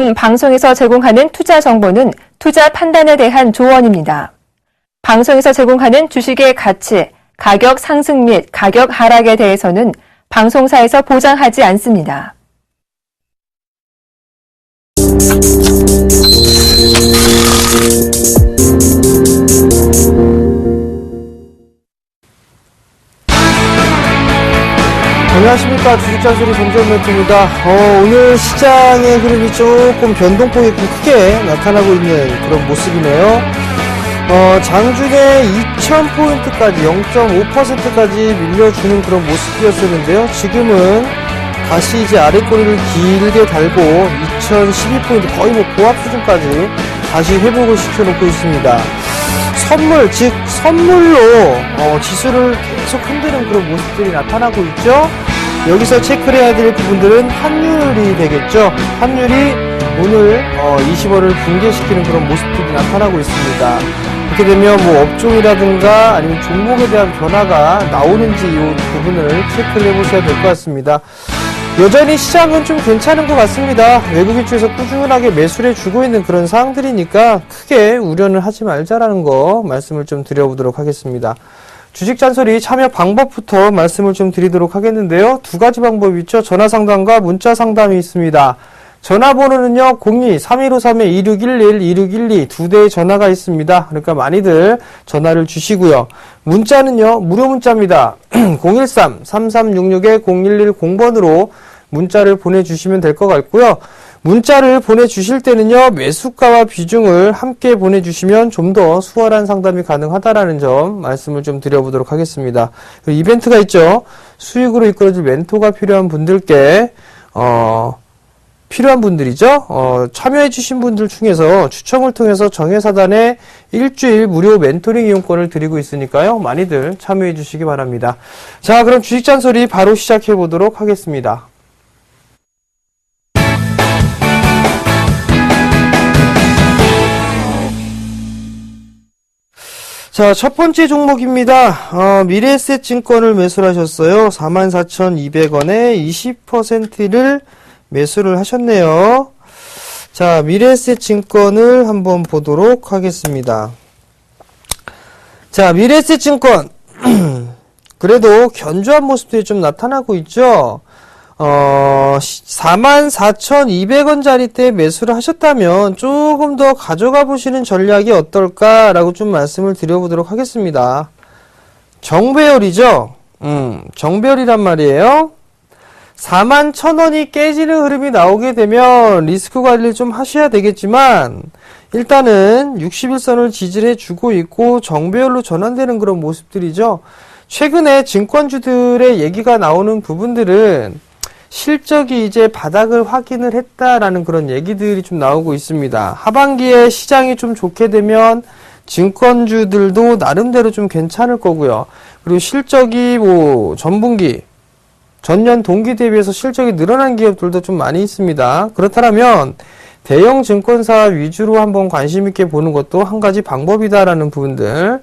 이번 방송에서 제공하는 투자 정보는 투자 판단에 대한 조언입니다. 방송에서 제공하는 주식의 가치, 가격 상승 및 가격 하락에 대해서는 방송사에서 보장하지 않습니다. 안녕하십니까. 주식잔소리 전재현멘트입니다. 오늘 시장의 흐름이 조금 변동폭이 크게 나타나고 있는 그런 모습이네요. 장중에 2000포인트까지 0.5%까지 밀려주는 그런 모습이었었는데요. 지금은 다시 이제 아래꼬리를 길게 달고 2012포인트 거의 고압 수준까지 다시 회복을 시켜놓고 있습니다. 즉 선물로 지수를 계속 흔드는 그런 모습들이 나타나고 있죠. 여기서 체크를 해야 될 부분들은 환율이 되겠죠. 환율이 오늘 20원을 붕괴시키는 그런 모습들이 나타나고 있습니다. 이렇게 되면 뭐 업종이라든가 아니면 종목에 대한 변화가 나오는지 이 부분을 체크를 해보셔야 될 것 같습니다. 여전히 시장은 좀 괜찮은 것 같습니다. 외국인 쪽에서 꾸준하게 매수를 해주고 있는 그런 상황들이니까 크게 우려는 하지 말자라는 거 말씀을 좀 드려보도록 하겠습니다. 주식 잔소리 참여 방법부터 말씀을 좀 드리도록 하겠는데요. 두 가지 방법이 있죠. 전화 상담과 문자 상담이 있습니다. 전화번호는요, 02-3153-2611, 2612 두 대의 전화가 있습니다. 그러니까 많이들 전화를 주시고요. 문자는요, 무료 문자입니다. 013-3366-0110번으로 문자를 보내주시면 될 것 같고요. 문자를 보내주실 때는요, 매수가와 비중을 함께 보내주시면 좀 더 수월한 상담이 가능하다라는 점 말씀을 좀 드려보도록 하겠습니다. 이벤트가 있죠. 수익으로 이끌어질 멘토가 필요한 분들께, 필요한 분들이죠. 참여해주신 분들 중에서 추첨을 통해서 정예사단에 일주일 무료 멘토링 이용권을 드리고 있으니까요. 많이들 참여해주시기 바랍니다. 자, 그럼 주식잔소리 바로 시작해보도록 하겠습니다. 자, 첫 번째 종목입니다. 미래에셋증권을 매수를 하셨어요. 44,200원에 20%를 매수를 하셨네요. 자, 미래에셋증권을 한번 보도록 하겠습니다. 자, 미래에셋증권 그래도 견조한 모습들이 좀 나타나고 있죠. 44,200원짜리 때 매수를 하셨다면 조금 더 가져가 보시는 전략이 어떨까라고 좀 말씀을 드려보도록 하겠습니다. 정배열이죠. 정배열이란 말이에요. 41,000원이 깨지는 흐름이 나오게 되면 리스크 관리를 좀 하셔야 되겠지만 일단은 61선을 지지해 주고 있고 정배열로 전환되는 그런 모습들이죠. 최근에 증권주들의 얘기가 나오는 부분들은 실적이 이제 바닥을 확인을 했다라는 그런 얘기들이 좀 나오고 있습니다. 하반기에 시장이 좀 좋게 되면 증권주들도 나름대로 좀 괜찮을 거고요. 그리고 실적이 전분기 전년 동기 대비해서 실적이 늘어난 기업들도 좀 많이 있습니다. 그렇다면 대형 증권사 위주로 한번 관심 있게 보는 것도 한 가지 방법이다라는 부분들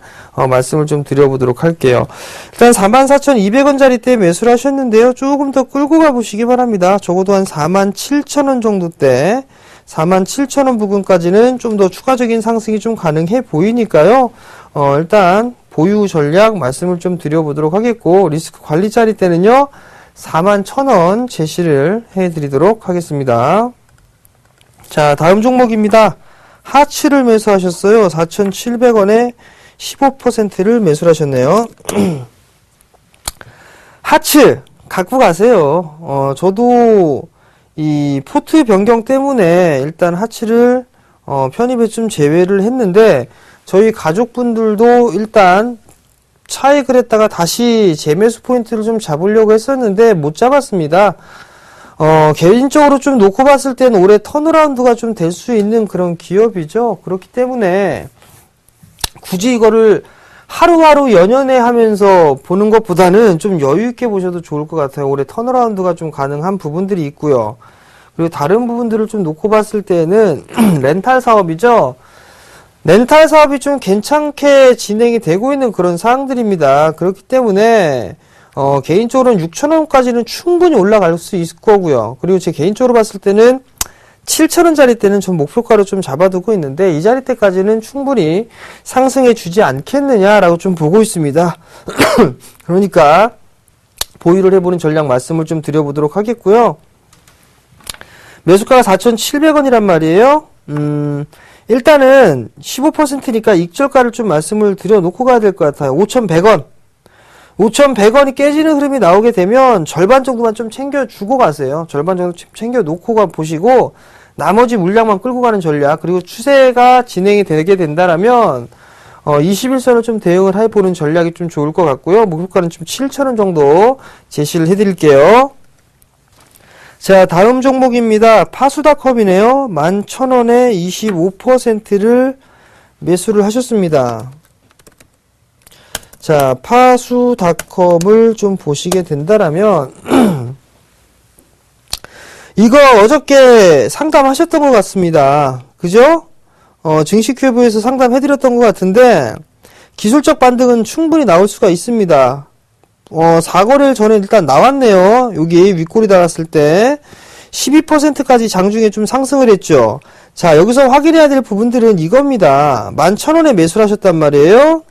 말씀을 좀 드려보도록 할게요. 일단 44,200원짜리 때 매수를 하셨는데요. 조금 더 끌고 가보시기 바랍니다. 적어도 한 47,000원 정도 때 47,000원 부근까지는 좀 더 추가적인 상승이 좀 가능해 보이니까요. 일단 보유 전략 말씀을 좀 드려보도록 하겠고 리스크 관리짜리 때는요. 41,000원 제시를 해드리도록 하겠습니다. 자, 다음 종목입니다. 하츠를 매수하셨어요. 4,700원에 15%를 매수를 하셨네요. 하츠 갖고 가세요. 저도 이 포트 변경 때문에 일단 하츠를 편입에 좀 제외를 했는데 저희 가족분들도 일단 차익을 했다가 다시 재매수 포인트를 좀 잡으려고 했었는데 못 잡았습니다. 개인적으로 좀 놓고 봤을 때는 올해 턴어라운드가 좀 될 수 있는 그런 기업이죠. 그렇기 때문에 굳이 이거를 하루하루 연연해 하면서 보는 것보다는 좀 여유 있게 보셔도 좋을 것 같아요. 올해 턴어라운드가 좀 가능한 부분들이 있고요. 그리고 다른 부분들을 좀 놓고 봤을 때는 렌탈 사업이죠. 렌탈 사업이 좀 괜찮게 진행이 되고 있는 그런 사항들입니다. 그렇기 때문에 개인적으로는 6,000원까지는 충분히 올라갈 수 있을 거고요. 그리고 제 개인적으로 봤을 때는 7,000원짜리 때는 좀 목표가로 좀 잡아두고 있는데 이 자리 때까지는 충분히 상승해 주지 않겠느냐라고 좀 보고 있습니다. 그러니까 보유를 해보는 전략 말씀을 좀 드려보도록 하겠고요. 매수가가 4,700원이란 말이에요. 일단은 15%니까 익절가를 좀 말씀을 드려놓고 가야 될 것 같아요. 5,100원. 5,100원이 깨지는 흐름이 나오게 되면 절반 정도만 좀 챙겨주고 가세요. 절반 정도 챙겨놓고 보시고 나머지 물량만 끌고 가는 전략, 그리고 추세가 진행이 되게 된다라면 21선을 좀 대응을 해보는 전략이 좀 좋을 것 같고요. 목표가는 좀 7,000원 정도 제시를 해드릴게요. 자, 다음 종목입니다. 파수닷컴이네요. 11,000원에 25%를 매수를 하셨습니다. 자, 파수닷컴을 좀 보시게 된다라면 이거 어저께 상담하셨던 것 같습니다. 그죠? 증시큐브에서 상담해드렸던 것 같은데 기술적 반등은 충분히 나올 수가 있습니다. 4거래일 전에 일단 나왔네요. 여기 윗골이 닿았을 때 12%까지 장중에 좀 상승을 했죠. 자, 여기서 확인해야 될 부분들은 이겁니다. 11,000원에 매수를 하셨단 말이에요.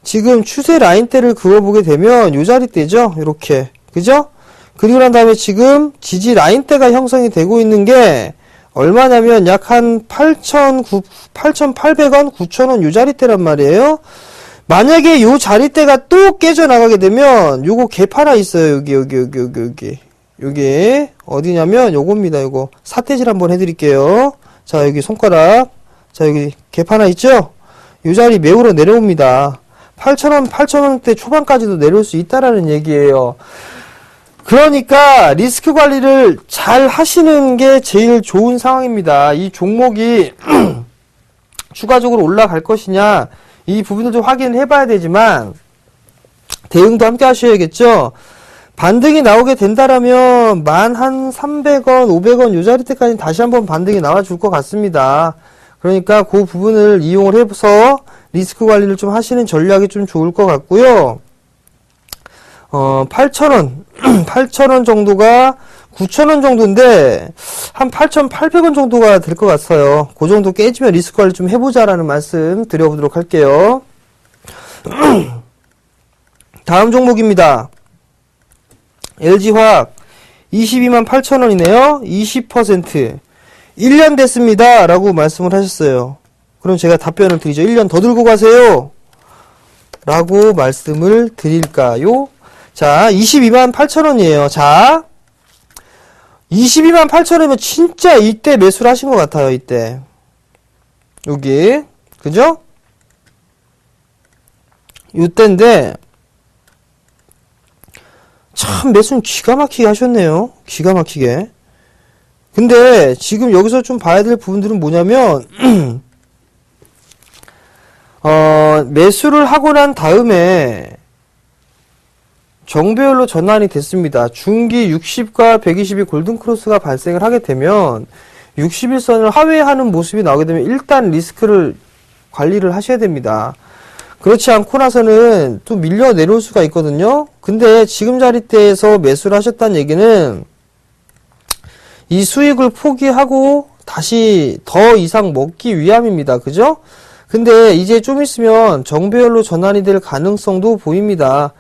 지금 추세 라인대를 그어보게 되면 요 자리대죠. 이렇게. 그죠? 그리고 난 다음에 지금 지지 라인대가 형성이 되고 있는 게 얼마냐면 약 한 8,800원, 9,000원 요 자리대란 말이에요. 만약에 요 자리대가 또 깨져나가게 되면 요거 갭 하나 있어요. 여기 어디냐면 요겁니다. 요거 사태질 한번 해드릴게요. 자, 여기 손가락. 자, 여기 갭 하나 있죠? 요 자리 매우러 내려옵니다. 8,000원, 8,000원대 초반까지도 내려올 수 있다라는 얘기예요. 그러니까 리스크 관리를 잘 하시는 게 제일 좋은 상황입니다. 이 종목이 추가적으로 올라갈 것이냐, 이 부분을 좀 확인을 해봐야 되지만 대응도 함께 하셔야겠죠. 반등이 나오게 된다라면 한 300원, 500원 요 자리 때까지 다시 한번 반등이 나와줄 것 같습니다. 그러니까 그 부분을 이용을 해서 리스크 관리를 좀 하시는 전략이 좀 좋을 것 같고요. 8,000원, 8,000원 정도가 9,000원 정도인데 한 8,800원 정도가 될 것 같아요. 그 정도 깨지면 리스크 관리 좀 해보자라는 말씀 드려보도록 할게요. 다음 종목입니다. LG화학 228,000원이네요. 20% 1년 됐습니다 라고 말씀을 하셨어요. 그럼 제가 답변을 드리죠. 1년 더 들고 가세요 라고 말씀을 드릴까요? 자, 228,000원이에요. 자, 228,000원이면 진짜 이때 매수를 하신 것 같아요. 이때 여기 그죠? 이때인데 참 매수는 기가 막히게 하셨네요. 기가 막히게. 근데 지금 여기서 좀 봐야 될 부분들은 뭐냐면 매수를 하고 난 다음에 정배열로 전환이 됐습니다. 중기 60과 120이 골든크로스가 발생을 하게 되면 61선을 하회하는 모습이 나오게 되면 일단 리스크를 관리를 하셔야 됩니다. 그렇지 않고 나서는 또 밀려 내려올 수가 있거든요. 근데 지금 자리대에서 매수를 하셨다는 얘기는 이 수익을 포기하고 다시 더 이상 먹기 위함입니다. 그죠? 근데 이제 좀 있으면 정배열로 전환이 될 가능성도 보입니다.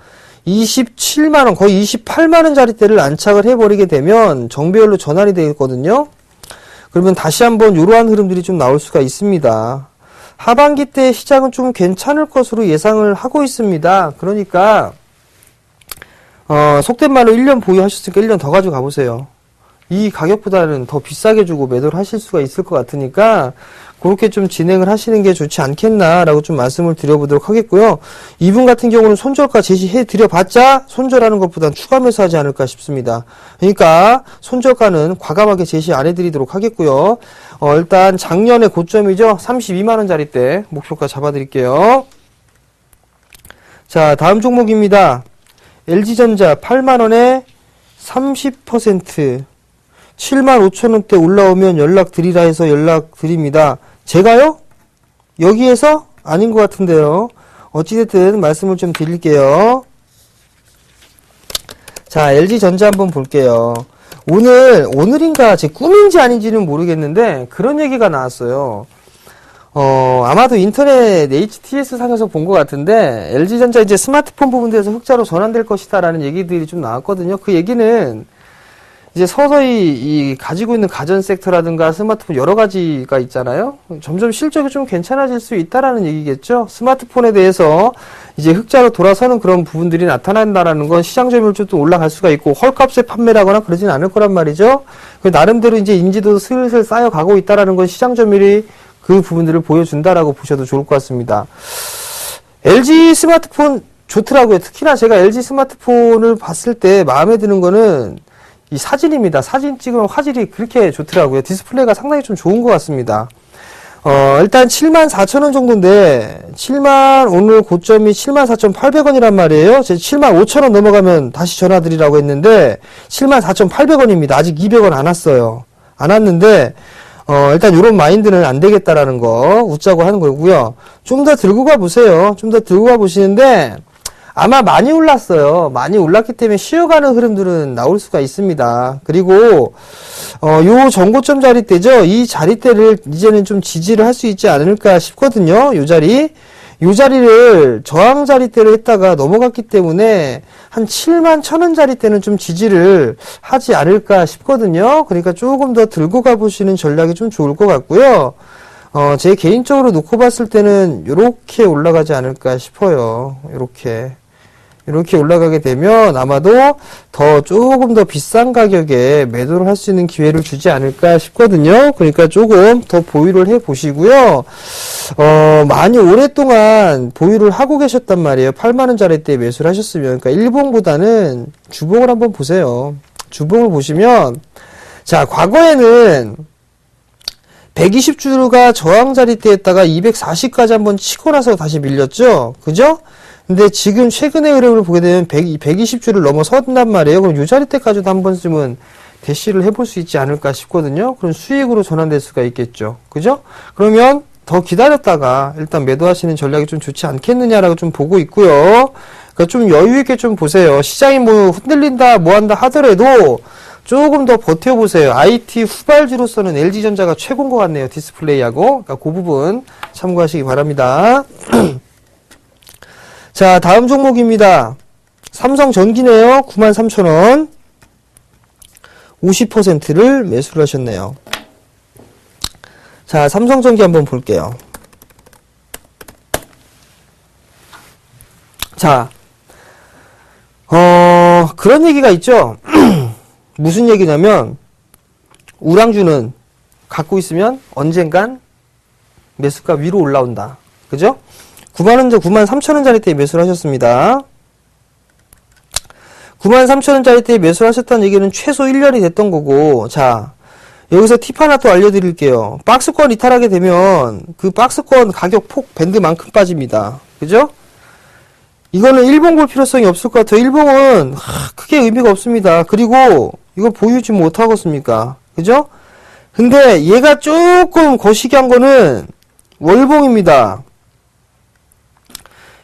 27만원, 거의 28만원 자리대를 안착을 해버리게 되면 정배열로 전환이 되거든요. 그러면 다시 한번 이러한 흐름들이 좀 나올 수가 있습니다. 하반기 때 시장은 좀 괜찮을 것으로 예상을 하고 있습니다. 그러니까 속된 말로 1년 보유하셨으니까 1년 더 가지고 가보세요. 이 가격보다는 더 비싸게 주고 매도를 하실 수가 있을 것 같으니까 그렇게 좀 진행을 하시는 게 좋지 않겠나라고 좀 말씀을 드려보도록 하겠고요. 이분 같은 경우는 손절가 제시해 드려봤자 손절하는 것보단 추가 매수하지 않을까 싶습니다. 그러니까 손절가는 과감하게 제시 안 해드리도록 하겠고요. 일단 작년의 고점이죠. 32만원짜리 때 목표가 잡아드릴게요. 자, 다음 종목입니다. LG전자 8만원에 30% 75,000원대 올라오면 연락드리라 해서 연락드립니다. 제가요? 여기에서? 아닌 것 같은데요. 어찌됐든 말씀을 좀 드릴게요. 자, LG전자 한번 볼게요. 오늘인가 제 꿈인지 아닌지는 모르겠는데 그런 얘기가 나왔어요. 아마도 인터넷 HTS 상에서 본 것 같은데 LG전자 이제 스마트폰 부분에서 흑자로 전환될 것이다라는 얘기들이 좀 나왔거든요. 그 얘기는 이제 서서히 이 가지고 있는 가전 섹터라든가 스마트폰 여러 가지가 있잖아요. 점점 실적이 좀 괜찮아질 수 있다라는 얘기겠죠. 스마트폰에 대해서 이제 흑자로 돌아서는 그런 부분들이 나타난다라는 건 시장 점유율도 올라갈 수가 있고 헐값에 판매라거나 그러진 않을 거란 말이죠. 나름대로 이제 인지도 슬슬 쌓여가고 있다라는 건 시장 점유율이 그 부분들을 보여준다라고 보셔도 좋을 것 같습니다. LG 스마트폰 좋더라고요. 특히나 제가 LG 스마트폰을 봤을 때 마음에 드는 거는 이 사진입니다. 사진 찍으면 화질이 그렇게 좋더라고요. 디스플레이가 상당히 좀 좋은 것 같습니다. 일단 74,000원 정도인데, 오늘 고점이 74,800원이란 말이에요. 제 75,000원 넘어가면 다시 전화드리라고 했는데, 74,800원입니다. 아직 200원 안 왔어요. 안 왔는데, 일단 요런 마인드는 안 되겠다라는 거 웃자고 하는 거고요. 좀 더 들고 가 보세요. 좀 더 들고 가 보시는데, 아마 많이 올랐어요. 많이 올랐기 때문에 쉬어가는 흐름들은 나올 수가 있습니다. 그리고 요 전고점 자리대죠. 이 자리대를 이제는 좀 지지를 할 수 있지 않을까 싶거든요. 요 자리를 저항 자리대로 했다가 넘어갔기 때문에 한 71,000원 자리대는 좀 지지를 하지 않을까 싶거든요. 그러니까 조금 더 들고 가보시는 전략이 좀 좋을 것 같고요. 제 개인적으로 놓고 봤을 때는 요렇게 올라가지 않을까 싶어요. 이렇게 올라가게 되면 아마도 조금 더 비싼 가격에 매도를 할 수 있는 기회를 주지 않을까 싶거든요. 그러니까 조금 더 보유를 해 보시고요. 많이 오랫동안 보유를 하고 계셨단 말이에요. 80,000원짜리 때 매수를 하셨으면. 그러니까 일봉보다는 주봉을 한번 보세요. 주봉을 보시면, 자, 과거에는 120주가 저항 자리대에다가 240까지 한번 치고 나서 다시 밀렸죠? 그죠? 근데 지금 최근의 흐름을 보게 되면 120주를 넘어선단 말이에요. 그럼 이 자리대까지도 한 번쯤은 대시를 해볼 수 있지 않을까 싶거든요. 그럼 수익으로 전환될 수가 있겠죠. 그죠? 그러면 더 기다렸다가 일단 매도하시는 전략이 좀 좋지 않겠느냐라고 좀 보고 있고요. 그러니까 좀 여유있게 좀 보세요. 시장이 뭐 흔들린다, 뭐 한다 하더라도 조금 더 버텨보세요. IT 후발주로서는 LG전자가 최고인 것 같네요. 디스플레이하고. 그러니까 그 부분 참고하시기 바랍니다. 자, 다음 종목입니다. 삼성전기네요. 93,000원. 50%를 매수를 하셨네요. 자, 삼성전기 한번 볼게요. 자, 그런 얘기가 있죠. 무슨 얘기냐면, 우량주는 갖고 있으면 언젠간 매수가 위로 올라온다. 그죠? 93,000원짜리 때 매수를 하셨습니다. 93,000원짜리 때 매수를 하셨다는 얘기는 최소 1년이 됐던 거고, 자, 여기서 팁 하나 또 알려드릴게요. 박스권 이탈하게 되면 그 박스권 가격 폭 밴드만큼 빠집니다. 그죠? 이거는 일봉 볼 필요성이 없을 것 같아요. 일봉은 크게 의미가 없습니다. 그리고 이거 보유지 못하겠습니까? 그죠? 근데 얘가 조금 거시기한 거는 월봉입니다.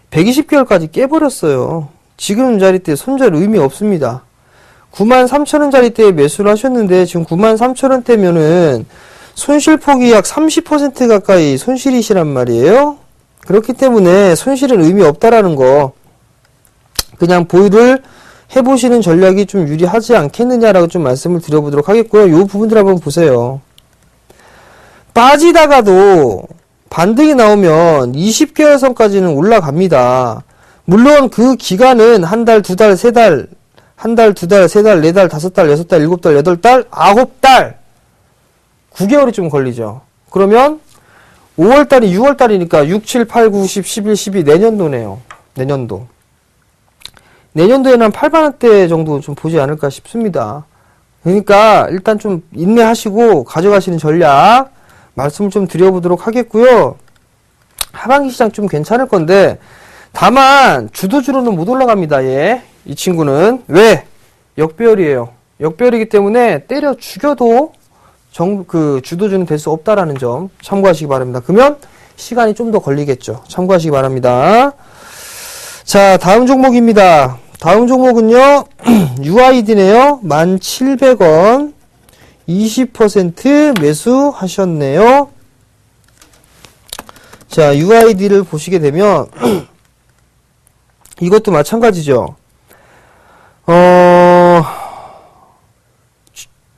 120개월까지 깨버렸어요. 지금 자리대 손절 의미 없습니다. 93,000원짜리대에 매수를 하셨는데 지금 93,000원대면은 손실폭이 약 30% 가까이 손실이시란 말이에요. 그렇기 때문에 손실은 의미 없다라는 거 그냥 보유를 해보시는 전략이 좀 유리하지 않겠느냐라고 좀 말씀을 드려보도록 하겠고요. 요 부분들 한번 보세요. 빠지다가도 반등이 나오면 20개월 선까지는 올라갑니다. 물론 그 기간은 한 달, 두 달, 세 달, 한 달, 두 달, 세 달, 네 달, 다섯 달, 여섯 달, 일곱 달, 여덟 달, 아홉 달, 9개월이 좀 걸리죠. 그러면 5월달이 6월달이니까 6, 7, 8, 9, 10, 11, 12 내년도네요. 내년도. 내년도에는 한 8만원대 정도 좀 보지 않을까 싶습니다. 그러니까 일단 좀 인내하시고 가져가시는 전략 말씀을 좀 드려보도록 하겠고요. 하반기 시장 좀 괜찮을 건데 다만 주도주로는 못 올라갑니다. 얘. 이 친구는. 왜? 역배열이에요. 역배열이기 때문에 때려 죽여도 주도주는 될 수 없다라는 점 참고하시기 바랍니다. 그러면 시간이 좀 더 걸리겠죠. 참고하시기 바랍니다. 자, 다음 종목입니다. 다음 종목은요, UID네요. 1,700원. 20% 매수하셨네요. 자, UID를 보시게 되면, 이것도 마찬가지죠.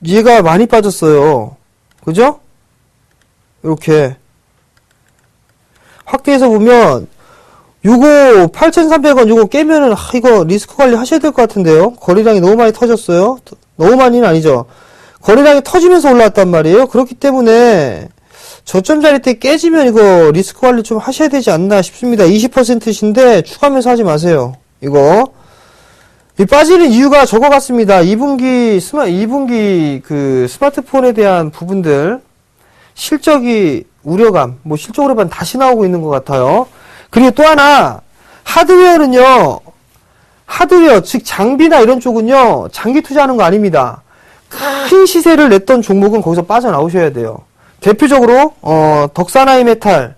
얘가 많이 빠졌어요. 그죠? 이렇게. 확대해서 보면, 요거 8,300원 요거 깨면은 이거 리스크 관리 하셔야 될 것 같은데요. 거래량이 너무 많이 터졌어요. 너무 많이는 아니죠. 거래량이 터지면서 올라왔단 말이에요. 그렇기 때문에 저점 자리 때 깨지면 이거 리스크 관리 좀 하셔야 되지 않나 싶습니다. 20%신데 추가 매수하지 마세요. 이거 이 빠지는 이유가 저거 같습니다. 2분기 그 스마트폰에 대한 부분들 실적이 우려감, 뭐 실적 우려감 다시 나오고 있는 것 같아요. 그리고 또 하나, 하드웨어는요, 하드웨어, 즉 장비나 이런 쪽은요, 장기 투자하는 거 아닙니다. 큰 시세를 냈던 종목은 거기서 빠져나오셔야 돼요. 대표적으로, 덕사나이 메탈,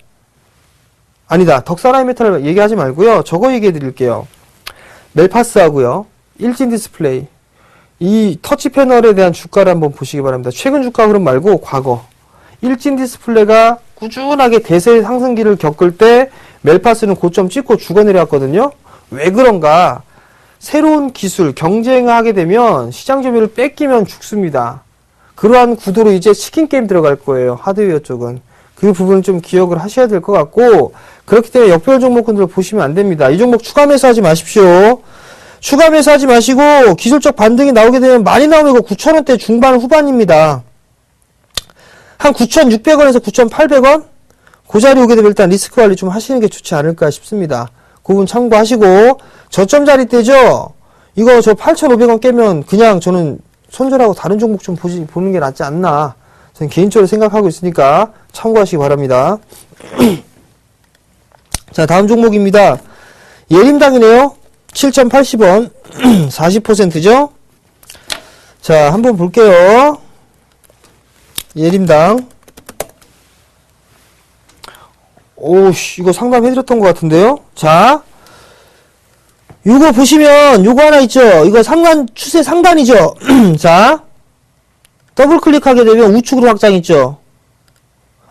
아니다, 덕사나이 메탈 얘기하지 말고요, 저거 얘기해 드릴게요. 멜파스 하고요, 일진 디스플레이. 이 터치 패널에 대한 주가를 한번 보시기 바랍니다. 최근 주가 흐름 말고 과거. 일진 디스플레이가 꾸준하게 대세 상승기를 겪을 때 멜파스는 고점 찍고 죽어 내려왔거든요. 왜 그런가? 새로운 기술, 경쟁하게 되면 시장 점유율을 뺏기면 죽습니다. 그러한 구도로 이제 치킨 게임 들어갈 거예요. 하드웨어 쪽은. 그 부분을 좀 기억을 하셔야 될 것 같고, 그렇기 때문에 역별 종목군들을 보시면 안 됩니다. 이 종목 추가 매수하지 마십시오. 추가 매수하지 마시고 기술적 반등이 나오게 되면 많이 나오면 이거 9,000원대 중반 후반입니다. 한 9,600원에서 9,800원? 그 자리 오게 되면 일단 리스크 관리 좀 하시는 게 좋지 않을까 싶습니다. 그 부분 참고하시고, 저점 자리 때죠? 이거 저 8,500원 깨면 그냥 저는 손절하고 다른 종목 좀 보는 게 낫지 않나. 저는 개인적으로 생각하고 있으니까 참고하시기 바랍니다. 자, 다음 종목입니다. 예림당이네요. 7,080원. 40%죠? 자, 한번 볼게요. 예림당. 오우씨, 이거 상담해드렸던 것 같은데요? 자, 요거 보시면, 요거 하나 있죠? 이거 추세 상단이죠? 자, 더블 클릭하게 되면 우측으로 확장 있죠?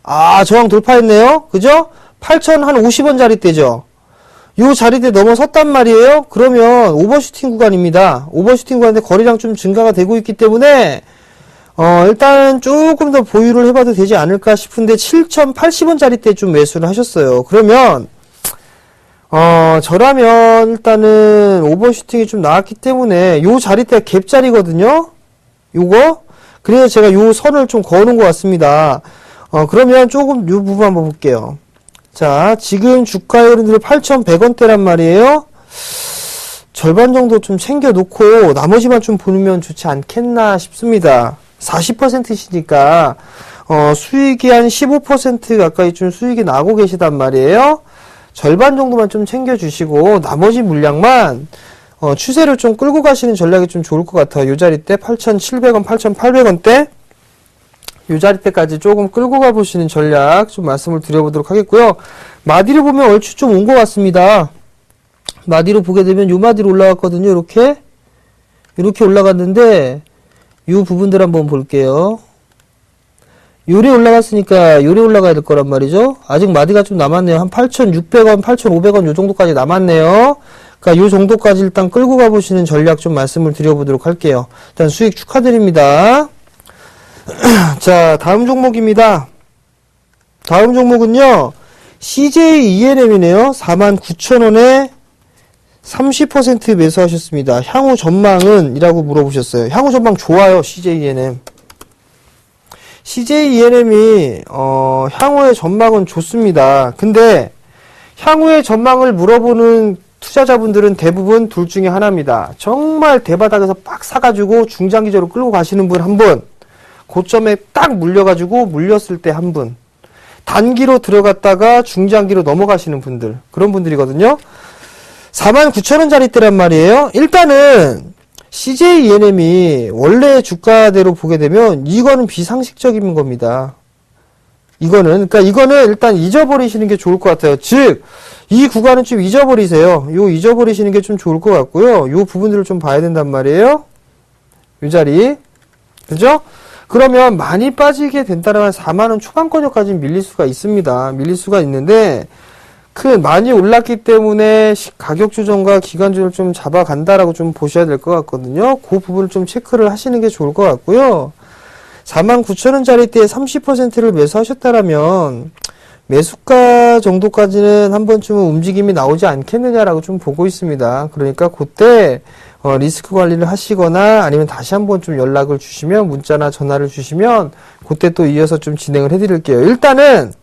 아, 저항 돌파했네요? 그죠? 8,050원 자리대죠? 요 자리대 넘어섰단 말이에요? 그러면 오버슈팅 구간입니다. 오버슈팅 구간인데 거래량 좀 증가가 되고 있기 때문에, 일단 조금 더 보유를 해봐도 되지 않을까 싶은데 7,080원 자리대 좀 매수를 하셨어요. 그러면 저라면 일단은 오버슈팅이 좀 나왔기 때문에 요 자리대가 갭자리거든요. 요거 그래서 제가 요 선을 좀 그어놓은 것 같습니다. 그러면 조금 요 부분 한번 볼게요. 자, 지금 주가의 흐름들이 8,100원대란 말이에요. 절반 정도 좀 챙겨놓고 나머지만 좀 보면 좋지 않겠나 싶습니다. 40%시니까 수익이 한 15% 가까이 좀 수익이 나고 계시단 말이에요. 절반 정도만 좀 챙겨주시고 나머지 물량만 추세를 좀 끌고 가시는 전략이 좀 좋을 것 같아요. 요 자리대 8,700원, 8,800원대 요 자리대까지 조금 끌고 가보시는 전략 좀 말씀을 드려보도록 하겠고요. 마디를 보면 얼추 좀 온 것 같습니다. 마디로 보게 되면 요 마디로 올라갔거든요. 이렇게 올라갔는데 요 부분들 한번 볼게요. 요래 올라갔으니까 요래 올라가야 될 거란 말이죠. 아직 마디가 좀 남았네요. 한 8,600원, 8,500원 요 정도까지 남았네요. 그러니까 요 정도까지 일단 끌고 가보시는 전략 좀 말씀을 드려보도록 할게요. 일단 수익 축하드립니다. 자, 다음 종목입니다. 다음 종목은요. CJ ENM이네요. 49,000원에 30% 매수하셨습니다. 향후 전망은? 이라고 물어보셨어요. 향후 전망 좋아요. CJ ENM. CJ ENM이 향후의 전망은 좋습니다. 근데 향후의 전망을 물어보는 투자자분들은 대부분 둘 중에 하나입니다. 정말 대바닥에서 빡 사가지고 중장기적으로 끌고 가시는 분 한 분, 고점에 딱 물려가지고 물렸을 때 한 분, 단기로 들어갔다가 중장기로 넘어가시는 분들, 그런 분들이거든요. 49,000원 자리대란 말이에요. 일단은 CJ ENM이 원래 주가대로 보게 되면 이거는 비상식적인 겁니다. 그러니까 이거는 일단 잊어버리시는 게 좋을 것 같아요. 즉, 이 구간은 좀 잊어버리세요. 잊어버리시는 게 좀 좋을 것 같고요. 요 부분들을 좀 봐야 된단 말이에요. 이 자리. 그죠? 그러면 많이 빠지게 된다면 4만원 초반권역까지 밀릴 수가 있습니다. 밀릴 수가 있는데, 많이 올랐기 때문에 가격 조정과 기간 조정을 좀 잡아간다라고 좀 보셔야 될 것 같거든요. 그 부분을 좀 체크를 하시는 게 좋을 것 같고요. 49,000원짜리 때 30%를 매수하셨다라면 매수가 정도까지는 한 번쯤은 움직임이 나오지 않겠느냐라고 좀 보고 있습니다. 그러니까 그때 리스크 관리를 하시거나 아니면 다시 한번 좀 연락을 주시면, 문자나 전화를 주시면 그때 또 이어서 좀 진행을 해드릴게요. 일단은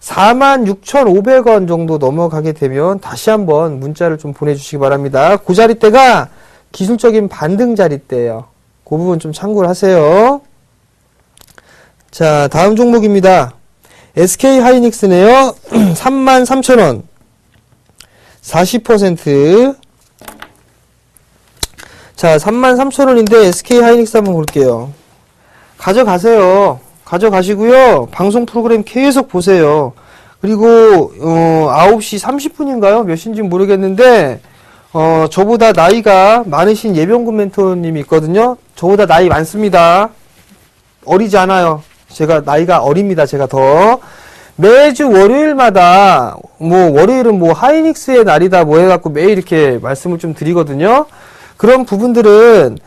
46,500원 정도 넘어가게 되면 다시 한번 문자를 좀 보내주시기 바랍니다. 그 자리대가 기술적인 반등 자리대예요. 그 부분 좀 참고를 하세요. 자, 다음 종목입니다. SK 하이닉스네요. 33,000원. 40%. 자, 33,000원인데 SK 하이닉스 한번 볼게요. 가져가세요. 가져가시고요. 방송 프로그램 계속 보세요. 그리고 9시 30분인가요? 몇 시인지 모르겠는데 저보다 나이가 많으신 예병군 멘토님이 있거든요. 저보다 나이 많습니다. 어리지 않아요. 제가 나이가 어립니다. 제가 더. 매주 월요일마다 월요일은 하이닉스의 날이다 해갖고 매일 이렇게 말씀을 좀 드리거든요. 그런 부분들은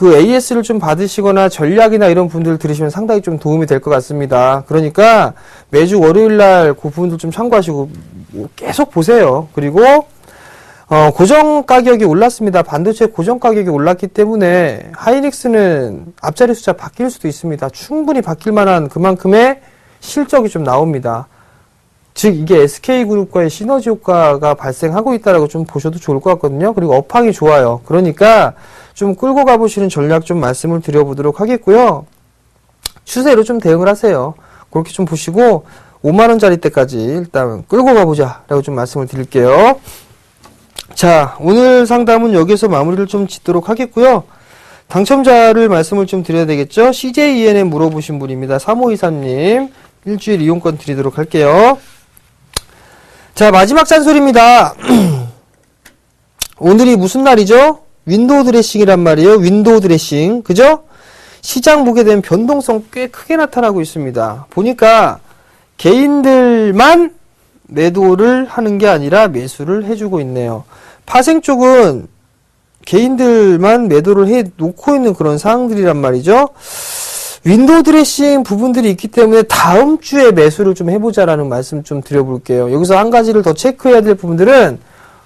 AS를 좀 받으시거나 전략이나 이런 분들 들으시면 상당히 좀 도움이 될 것 같습니다. 그러니까 매주 월요일날 그 부분들 좀 참고하시고 계속 보세요. 그리고 고정 가격이 올랐습니다. 반도체 고정 가격이 올랐기 때문에 하이닉스는 앞자리 숫자 바뀔 수도 있습니다. 충분히 바뀔 만한 그만큼의 실적이 좀 나옵니다. 즉 이게 SK그룹과의 시너지 효과가 발생하고 있다라고 좀 보셔도 좋을 것 같거든요. 그리고 업황이 좋아요. 그러니까 좀 끌고 가보시는 전략 좀 말씀을 드려보도록 하겠고요. 추세로 좀 대응을 하세요. 그렇게 좀 보시고 5만원짜리 때까지 일단 끌고 가보자 라고 좀 말씀을 드릴게요. 자, 오늘 상담은 여기서 마무리를 좀 짓도록 하겠고요. 당첨자를 말씀을 좀 드려야 되겠죠. CJEN에 물어보신 분입니다. 3523님 일주일 이용권 드리도록 할게요. 자, 마지막 잔소리입니다. 오늘이 무슨 날이죠? 윈도우 드레싱이란 말이에요. 윈도우 드레싱. 그죠? 시장 보게 되면 변동성 꽤 크게 나타나고 있습니다. 보니까 개인들만 매도를 하는 게 아니라 매수를 해주고 있네요. 파생 쪽은 개인들만 매도를 해 놓고 있는 그런 상황들이란 말이죠. 윈도우 드레싱 부분들이 있기 때문에 다음 주에 매수를 좀 해보자라는 말씀 좀 드려볼게요. 여기서 한 가지를 더 체크해야 될 부분들은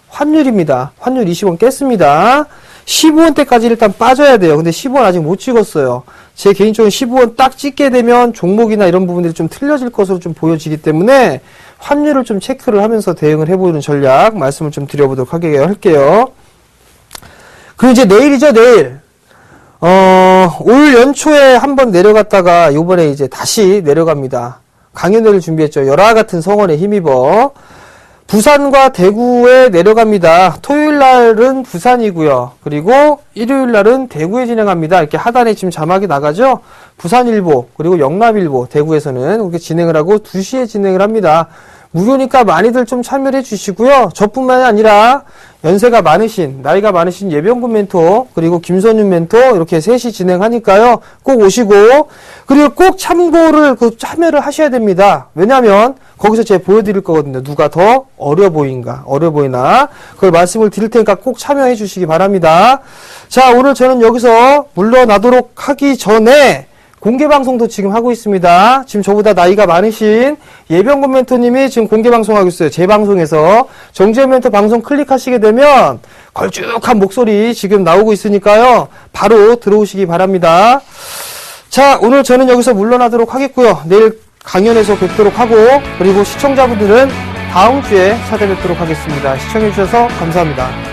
환율입니다. 환율 20원 깼습니다. 15원대까지 일단 빠져야 돼요. 근데 15원 아직 못 찍었어요. 제 개인적으로 15원 딱 찍게 되면 종목이나 이런 부분들이 좀 틀려질 것으로 좀 보여지기 때문에 환율을 좀 체크를 하면서 대응을 해보는 전략 말씀을 좀 드려보도록 할게요. 그리고 이제 내일이죠, 내일. 올 연초에 한번 내려갔다가 요번에 이제 다시 내려갑니다. 강연회를 준비했죠. 열화 같은 성원에 힘입어. 부산과 대구에 내려갑니다. 토요일 날은 부산이고요. 그리고 일요일 날은 대구에 진행합니다. 이렇게 하단에 지금 자막이 나가죠. 부산일보 그리고 영남일보 대구에서는 이렇게 진행을 하고 2시에 진행을 합니다. 무료니까 많이들 좀 참여해 주시고요. 저뿐만이 아니라 연세가 많으신, 나이가 많으신 예병군 멘토, 그리고 김선윤 멘토, 이렇게 셋이 진행하니까요. 꼭 오시고, 그리고 꼭 참여를 하셔야 됩니다. 왜냐면, 거기서 제가 보여드릴 거거든요. 누가 더 어려 보이나. 그걸 말씀을 드릴 테니까 꼭 참여해 주시기 바랍니다. 자, 오늘 저는 여기서 물러나도록 하기 전에, 공개방송도 지금 하고 있습니다. 지금 저보다 나이가 많으신 예병군 멘토님이 지금 공개방송하고 있어요. 제 방송에서. 정재현 멘토 방송 클릭하시게 되면 걸쭉한 목소리 지금 나오고 있으니까요. 바로 들어오시기 바랍니다. 자, 오늘 저는 여기서 물러나도록 하겠고요. 내일 강연에서 뵙도록 하고, 그리고 시청자분들은 다음 주에 찾아뵙도록 하겠습니다. 시청해주셔서 감사합니다.